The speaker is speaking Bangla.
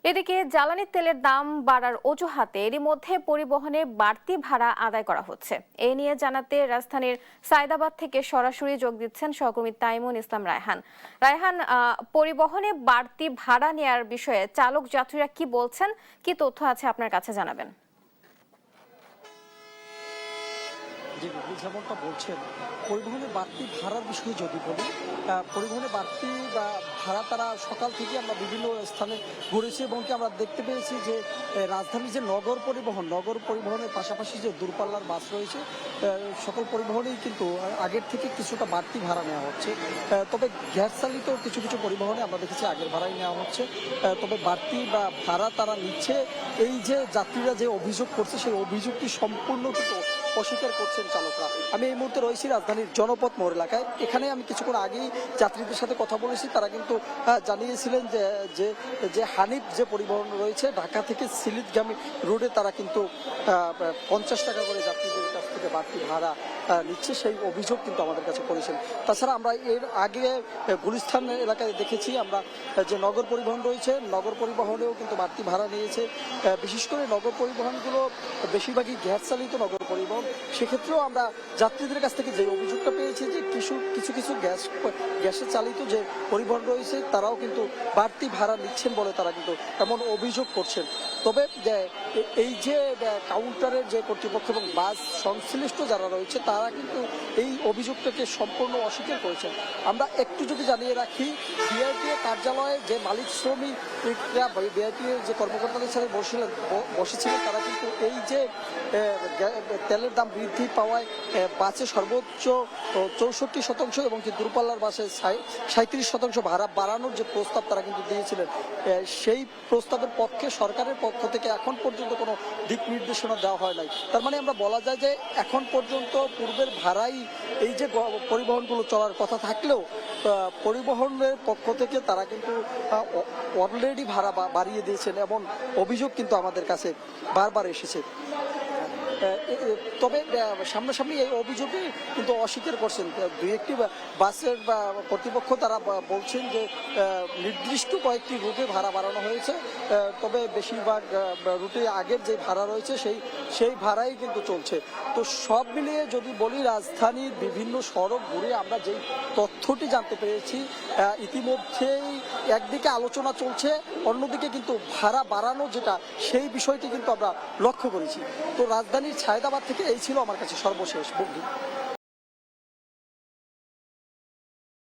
এদিকে জ্বালানি তেলের দাম বাড়ার অজুহাতে এরই মধ্যে পরিবহনে বাড়তি ভাড়া আদায় করা হচ্ছে। এ নিয়ে জানাতে রাজধানীর সায়দাবাদ থেকে সরাসরি যোগ দিচ্ছেন সহকর্মী তাইমুন ইসলাম রায়হান। রায়হান, পরিবহনে বাড়তি ভাড়া নেয়ার বিষয়ে চালক যাত্রীরা কি বলছেন, কি তথ্য আছে আপনার কাছে জানাবেন। যে যেমনটা বলছেন, পরিবহনে বাড়তি ভাড়ার বিষয়ে যদি বলি, পরিবহনে বাড়তি বা ভাড়া তারা সকাল থেকে আমরা বিভিন্ন স্থানে ঘুরেছি এবং কি আমরা দেখতে পেয়েছি যে রাজধানীর যে নগর পরিবহনের পাশাপাশি যে দূরপাল্লার বাস রয়েছে, সকল পরিবহনেই কিন্তু আগের থেকে কিছুটা বাড়তি ভাড়া নেওয়া হচ্ছে। তবে গ্যাস চালিত কিছু কিছু পরিবহনে আমরা দেখেছি আগের ভাড়াই নেওয়া হচ্ছে। তবে বাড়তি বা ভাড়া তারা নিচ্ছে, এই যে যাত্রীরা যে অভিযোগ করছে সেই অভিযোগটি সম্পূর্ণ কিন্তু অস্বীকার করছেন চালকরা। আমি এই মুহূর্তে রয়েছি রাজধানীর জনপথ মোড় এলাকায়। এখানে আমি কিছুক্ষণ আগেই যাত্রীদের সাথে কথা বলেছি। তারা কিন্তু জানিয়েছিলেন যে যে হানিফ যে পরিবহন রয়েছে ঢাকা থেকে সিলেটগামী রোডে তারা কিন্তু 50 টাকা করে যাত্রীদের কাছ থেকে বাড়তি ভাড়া নিচ্ছে, সেই অভিযোগ কিন্তু আমাদের কাছে করেছেন। তাছাড়া আমরা এর আগে গুলিস্তান এলাকায় দেখেছি আমরা যে নগর পরিবহন রয়েছে, নগর পরিবহনেও কিন্তু বাড়তি ভাড়া নিয়েছে। বিশেষ করে নগর পরিবহনগুলো বেশিরভাগই গ্যাস চালিত নগর পরিবহন। সেক্ষেত্রেও আমরা যাত্রীদের কাছ থেকে যে অভিযোগটা পেয়েছি যে কিছু গ্যাসে চালিত যে পরিবহন রয়েছে তারাও কিন্তু বাড়তি ভাড়া নিচ্ছেন বলে তারা কিন্তু এমন অভিযোগ করছেন। তবে এই যে কাউন্টারের যে কর্তৃপক্ষ এবং বাস সংশ্লিষ্ট যারা রয়েছে তারা কিন্তু এই অভিযোগটাকে সম্পূর্ণ অস্বীকার করেছেন। আমরা একটু যদি জানিয়ে রাখি, বিআরটিএ কার্যালয়ে যে মালিক শ্রমিকরা বিআরটিএ যে কর্মকর্তাদের সাথে বসেছিলেন তারা কিন্তু এই যে তেলের দাম বৃদ্ধি পাওয়ায় বাসে সর্বোচ্চ 64% এবং কি দূরপাল্লার বাসে 37% ভাড়া বাড়ানোর যে প্রস্তাব তারা কিন্তু দিয়েছিলেন, সেই প্রস্তাবের পক্ষে সরকারের পক্ষ থেকে এখন পর্যন্ত কোনো দিক নির্দেশনা দেওয়া হয় নাই। তার মানে আমরা বলা যায় যে এখন পর্যন্ত পূর্বের ভাড়াই এই যে পরিবহনগুলো চলার কথা থাকলেও পরিবহনের পক্ষ থেকে তারা কিন্তু অলরেডি ভাড়া বাড়িয়ে দিয়েছেন এমন অভিযোগ কিন্তু আমাদের কাছে বারবার এসেছে। তবে সামনাসামনি এই অভিযোগে কিন্তু অস্বীকার করছেন দুই একটি বাসের বা কর্তৃপক্ষ। তারা বলছেন যে নির্দিষ্ট কয়েকটি রুটে ভাড়া বাড়ানো হয়েছে, তবে বেশিরভাগ রুটে আগের যে ভাড়া রয়েছে সেই ভাড়াই কিন্তু চলছে। তো সব মিলিয়ে যদি বলি, রাজধানীর বিভিন্ন সড়ক ঘুরে আমরা যেই তথ্যটি জানতে পেরেছি, ইতিমধ্যেই একদিকে আলোচনা চলছে, অন্যদিকে কিন্তু ভাড়া বাড়ানো যেটা সেই বিষয়টি কিন্তু আমরা লক্ষ্য করেছি। তো রাজধানীর সায়দাবাদ থেকে এই ছিল আমার কাছে সর্বশেষ বুদ্ধি।